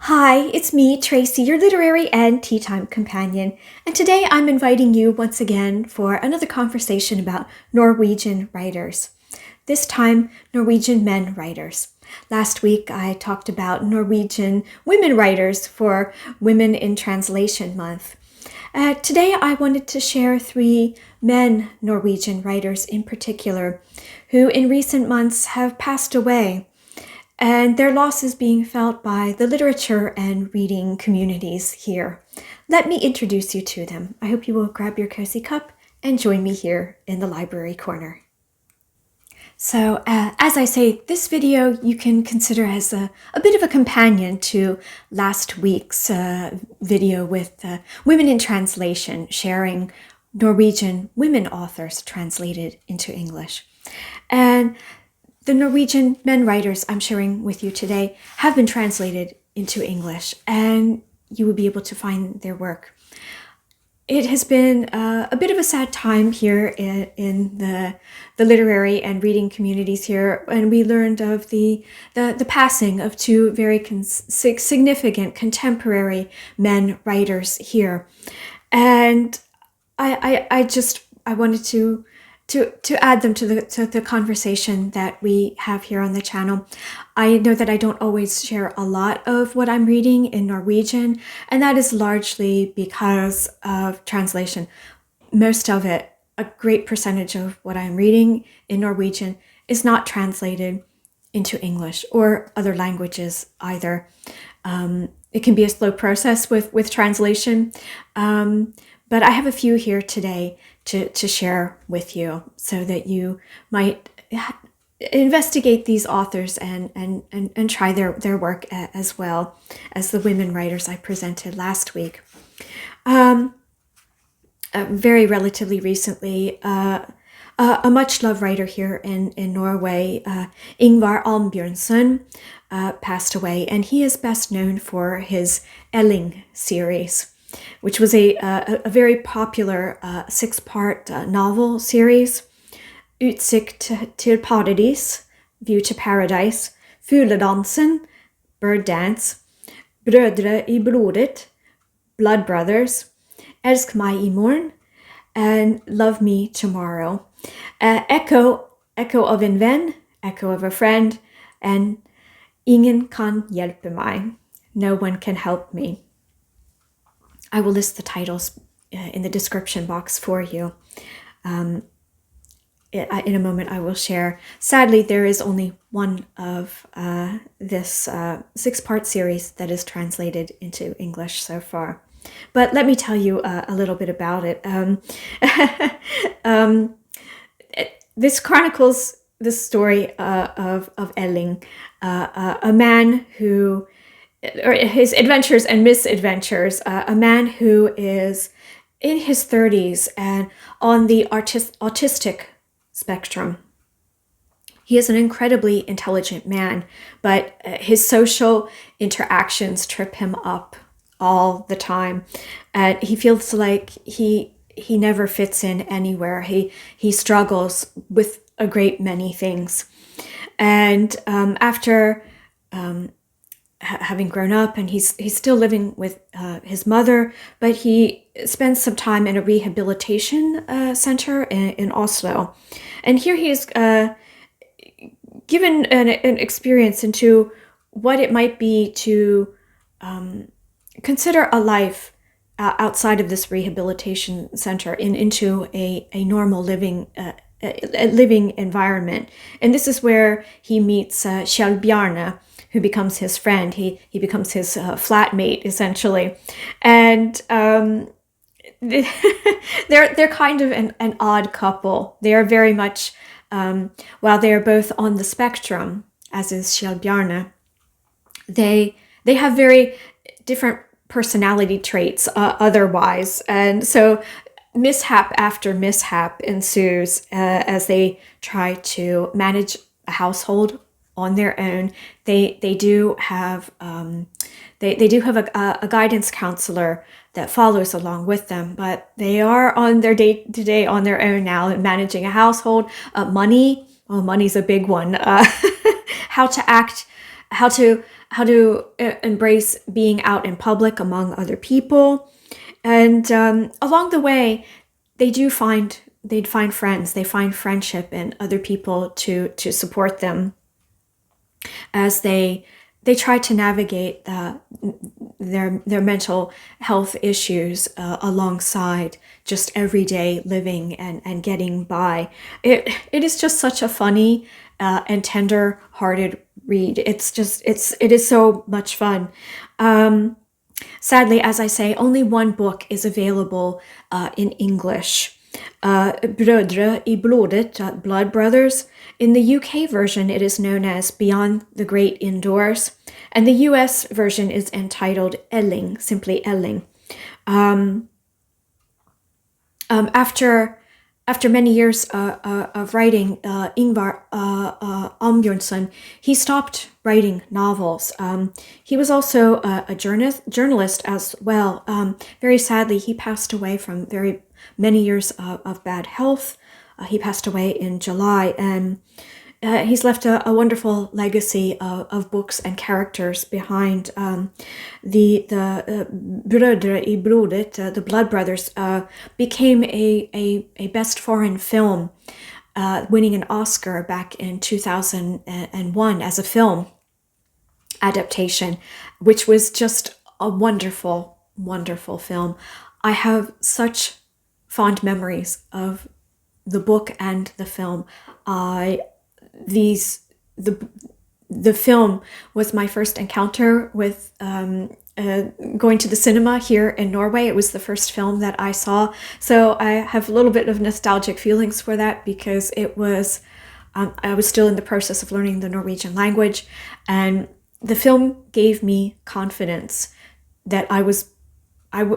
Hi, it's me, Tracy, your literary and tea time companion, and today I'm inviting you once again for another conversation about Norwegian writers. This time, Norwegian men writers. Last week, I talked about Norwegian women writers for Women in Translation Month. Today, I wanted to share 3 men Norwegian writers in particular who in recent months have passed away, and their loss is being felt by the literature and reading communities here. Let me introduce you to them. I hope you will grab your cozy cup and join me here in the library corner. So, as I say, this video you can consider as a bit of a companion to last week's video with Women in Translation, sharing Norwegian women authors translated into English. And the Norwegian men writers I'm sharing with you today have been translated into English, and you will be able to find their work. It has been a bit of a sad time here in the literary and reading communities here, and we learned of the passing of 2 very significant contemporary men writers here. And I wanted to add them to the conversation that we have here on the channel. I know that I don't always share a lot of what I'm reading in Norwegian, and that is largely because of translation. Most of it, a great percentage of what I'm reading in Norwegian, is not translated into English or other languages either. It can be a slow process with translation, but I have a few here today to share with you so that you might investigate these authors and try their work as well as the women writers I presented last week. Very relatively recently, a much-loved writer here in Norway, Ingvar Ambjørnsen, passed away, and he is best known for his Elling series, which was a very popular 6-part novel series. Utsikt til paradis, View to Paradise, Fugledansen, Bird Dance, Brødre i blodet, Blood Brothers, Elsk morgen, and Love Me Tomorrow. Ekko of en venn, Echo of a friend, and Ingen hjelpe, No one can help me. I will list the titles in the description box for you. In a moment I will share. Sadly, there is only one of this 6-part series that is translated into English so far. But let me tell you a little bit about it. This chronicles the story of Elling, a man who, or his adventures and misadventures, a man who is in his 30s and on the autistic spectrum. He is an incredibly intelligent man, but his social interactions trip him up all the time. And he feels like he never fits in anywhere. He struggles with a great many things. And after having grown up, and he's still living with his mother, but he spends some time in a rehabilitation center in Oslo. And here he is given an experience into what it might be to consider a life outside of this rehabilitation center into a normal living environment. And this is where he meets Bjarne, who becomes his friend. He becomes his flatmate, essentially. And they're kind of an odd couple. They are very much, while they are both on the spectrum, as is Bjarne, they have very different personality traits otherwise. And so mishap after mishap ensues as they try to manage a household on their own. They do have a guidance counselor that follows along with them, but they are on their day-to-day on their own now, and managing a household. Money's a big one. How to embrace being out in public among other people. And along the way, they'd find friends. They find friendship in other people to support them as they try to navigate their mental health issues alongside just everyday living and getting by. It is just such a funny and tender-hearted read. It is so much fun. Sadly, as I say, only one book is available in English. Brødre, blodet, Blood Brothers. In the UK version, it is known as Beyond the Great Indoors, and the US version is entitled Elling, simply Elling. After many years of writing, Ingvar Ambjørnsen, he stopped writing novels. He was also a journalist as well. Very sadly, he passed away from very many years of bad health. He passed away in July, and he's left a wonderful legacy of books and characters behind. The Brødre i blodet, the Blood Brothers, became a best foreign film, winning an Oscar back in 2001 as a film adaptation, which was just a wonderful, wonderful film. I have such fond memories of the book and the film. The film was my first encounter with going to the cinema here in Norway. It was the first film that I saw, so I have a little bit of nostalgic feelings for that because it was I was still in the process of learning the Norwegian language, and the film gave me confidence that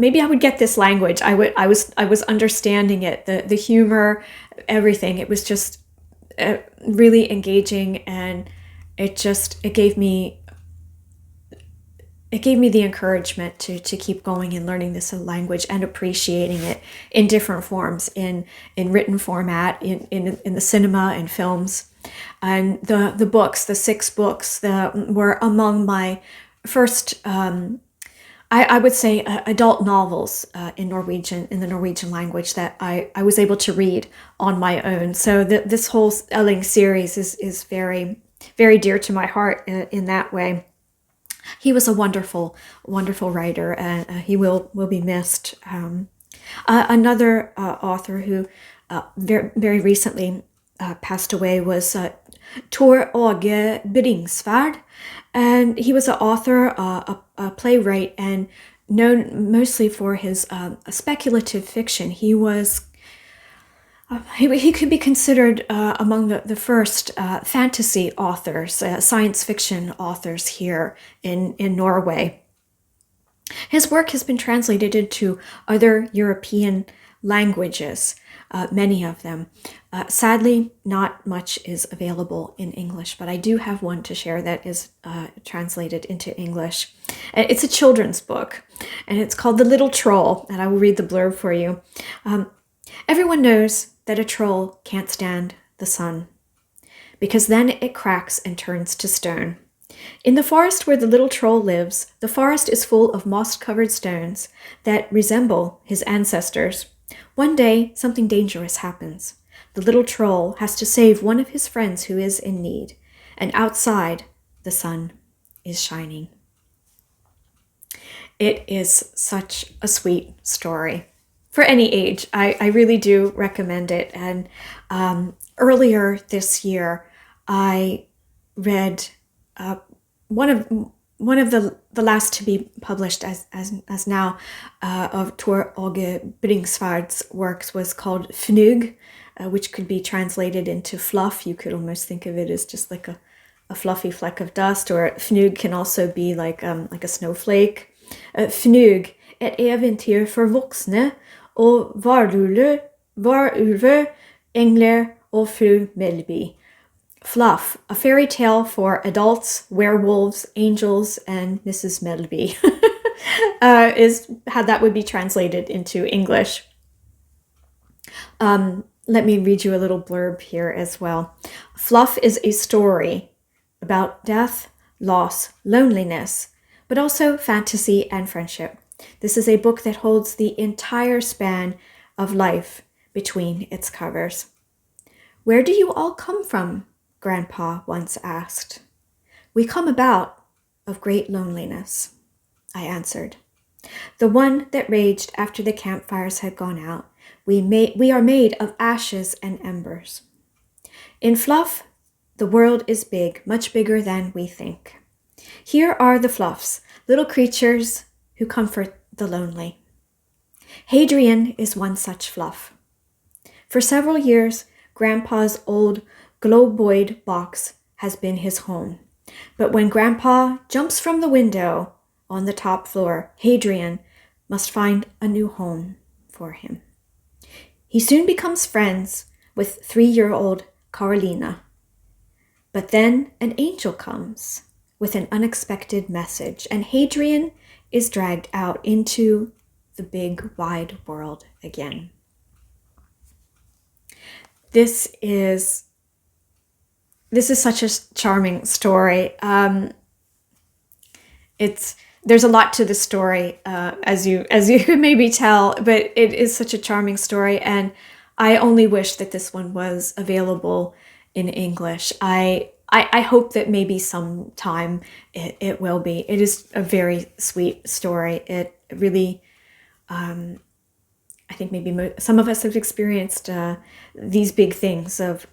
maybe I would get this language. I was understanding it, the humor, everything. It was just really engaging, and it gave me the encouragement to keep going and learning this language and appreciating it in different forms, in written format, in the cinema and films. And the books, the 6 books were among my first I would say adult novels in the Norwegian language that I was able to read on my own. So this whole Elling series is very, very dear to my heart in that way. He was a wonderful, wonderful writer, and he will be missed. Another author who very, very recently passed away was Tor Åge Bringsværd, and he was an author, a playwright, and known mostly for his speculative fiction. He was he could be considered among the first fantasy authors, science fiction authors here in Norway. His work has been translated into other European languages, many of them. Sadly, not much is available in English, but I do have one to share that is translated into English. It's a children's book, and it's called The Little Troll, and I will read the blurb for you. Everyone knows that a troll can't stand the sun, because then it cracks and turns to stone. In the forest where the little troll lives, the forest is full of moss-covered stones that resemble his ancestors. One day, something dangerous happens. The little troll has to save one of his friends who is in need, and outside, the sun is shining. It is such a sweet story. For any age, I really do recommend it. And earlier this year, I read one of the last to be published as now of Tor Åge Bringsværd's works was called Fnug, which could be translated into fluff. You could almost think of it as just like a fluffy fleck of dust, or Fnug can also be like a snowflake. Fnug, et eventyr for voksne, og varulver, engler og fru Melby. Fluff, a fairy tale for adults, werewolves, angels, and Mrs. Melby is how that would be translated into English. Let me read you a little blurb here as well. Fluff is a story about death, loss, loneliness, but also fantasy and friendship. This is a book that holds the entire span of life between its covers. "Where do you all come from?" Grandpa once asked. "We come about of great loneliness," I answered. "The one that raged after the campfires had gone out. We are made of ashes and embers. In fluff, the world is big, much bigger than we think. Here are the fluffs, little creatures who comfort the lonely. Hadrian is one such fluff. For several years, Grandpa's old globoid box has been his home. But when Grandpa jumps from the window on the top floor, Hadrian must find a new home for him. He soon becomes friends with 3-year-old Carolina. But then an angel comes with an unexpected message, and Hadrian is dragged out into the big, wide world again." This is such a charming story. There's a lot to the story, as you could maybe tell, but it is such a charming story, and I only wish that this one was available in English. I hope that maybe sometime it will be. It is a very sweet story. It really, I think maybe some of us have experienced these big things of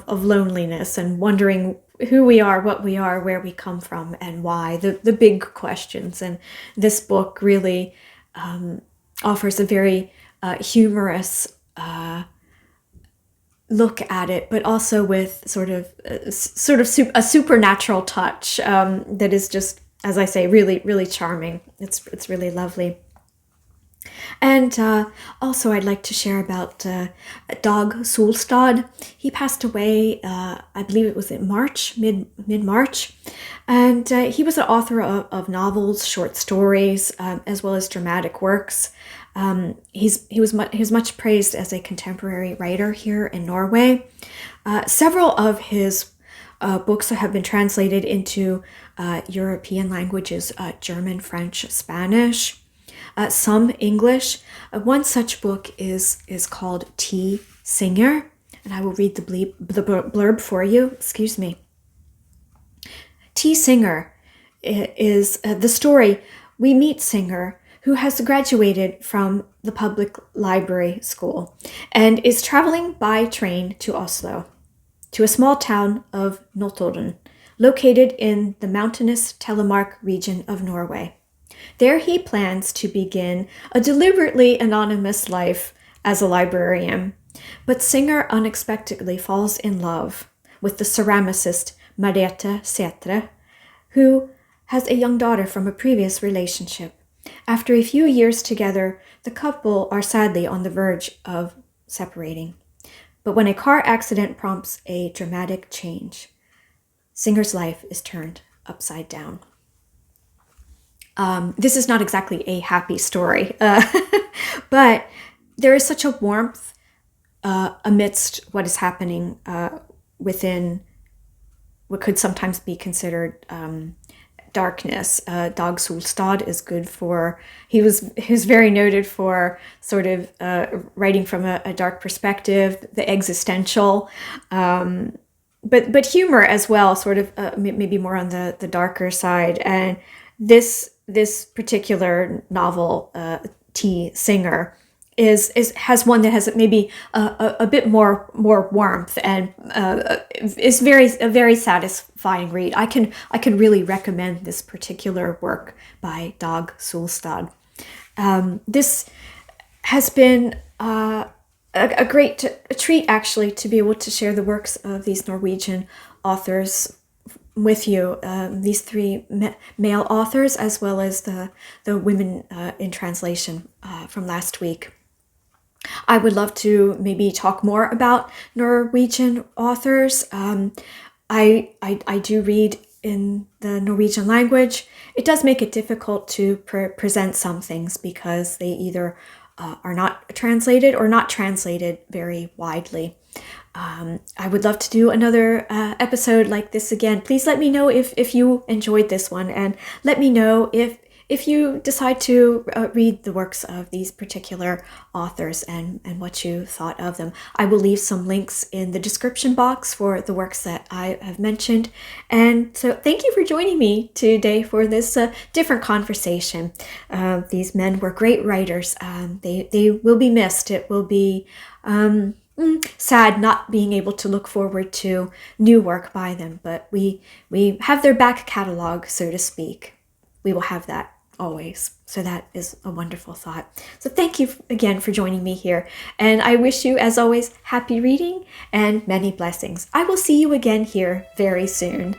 loneliness and wondering who we are, what we are, where we come from, and why, the big questions. And this book really offers a very humorous look at it, but also with sort of a supernatural touch that is just, as I say, really, really charming. It's really lovely. And also I'd like to share about Dag Solstad. He passed away, I believe it was in March, mid-March. And he was an author of novels, short stories, as well as dramatic works. He was much praised as a contemporary writer here in Norway. Several of his books have been translated into European languages, German, French, Spanish, some English. One such book is called T. Singer, and I will read the blurb for you. Excuse me. T. Singer is the story. We meet Singer, who has graduated from the public library school and is traveling by train to Oslo, to a small town of Notodden, located in the mountainous Telemark region of Norway. There he plans to begin a deliberately anonymous life as a librarian, but Singer unexpectedly falls in love with the ceramicist Merete Sætre, who has a young daughter from a previous relationship. After a few years together, the couple are sadly on the verge of separating. But when a car accident prompts a dramatic change, Singer's life is turned upside down. This is not exactly a happy story, but there is such a warmth amidst what is happening within what could sometimes be considered darkness. Dag Solstad is good for, he was very noted for sort of writing from a dark perspective, the existential, but humor as well, sort of maybe more on the darker side. And this particular novel, T. Singer, has one that has maybe a bit more warmth and is a very satisfying read. I can really recommend this particular work by Dag Solstad. This has been a great treat, actually, to be able to share the works of these Norwegian authors with you, these three male authors, as well as the women in translation from last week. I would love to maybe talk more about Norwegian authors. I do read in the Norwegian language. It does make it difficult to present some things because they either are not translated or not translated very widely. I would love to do another episode like this again. Please let me know if you enjoyed this one, and let me know if you decide to read the works of these particular authors and what you thought of them. I will leave some links in the description box for the works that I have mentioned. And so thank you for joining me today for this different conversation. These men were great writers. They will be missed. It will be sad not being able to look forward to new work by them, but we have their back catalog, so to speak. We will have that always. So that is a wonderful thought. So thank you again for joining me here. And I wish you, as always, happy reading and many blessings. I will see you again here very soon.